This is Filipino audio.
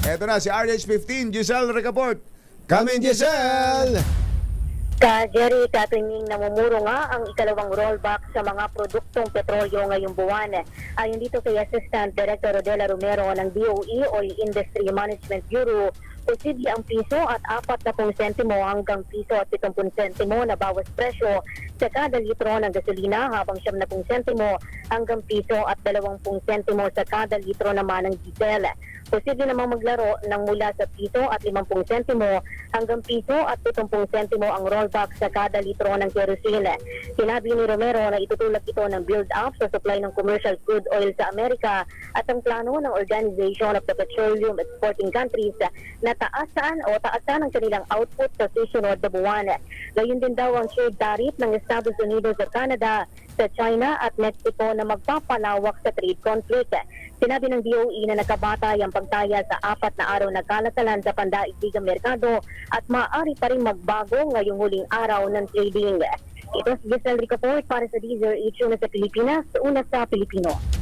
Eto na si RH15, Giselle Recaport. Come in, Giselle! Jerry, katuwing namumuro nga ang ikalawang rollback sa mga produktong petrolyo ngayong buwan. Ayon dito kay Assistant Director Rodela Romero ng DOE Oil Industry Management Bureau, posible ang piso at 40 sentimo hanggang piso at 70 sentimo na bawas presyo sa kada litro ng gasolina, habang 70 sentimo hanggang piso at 20 sentimo sa kada litro naman ng diesel. Posible namang maglaro ng mula sa piso at 50 sentimo hanggang piso at 70 sentimo ang rollback sa kada litro ng kerosene. Sinabi ni Romero na itutulak ito ng build-up sa supply ng commercial crude oil sa Amerika at ang plano ng Organization of the Petroleum Exporting Countries na taasan ang kanilang output sa susunod na buwan. Gayun din daw ang trade tariff ng Estados Unidos at Canada sa China at Mexico na magpapalawak sa trade conflict. Sinabi ng DOE na nakabatay ang pagtaya sa 4 na araw na kalatalan sa pandaigdigang merkado at maaari pa rin magbago ngayong huling araw ng trading. Ito si Giselle Recaport para sa DZRH, una sa Pilipinas, una sa Pilipino.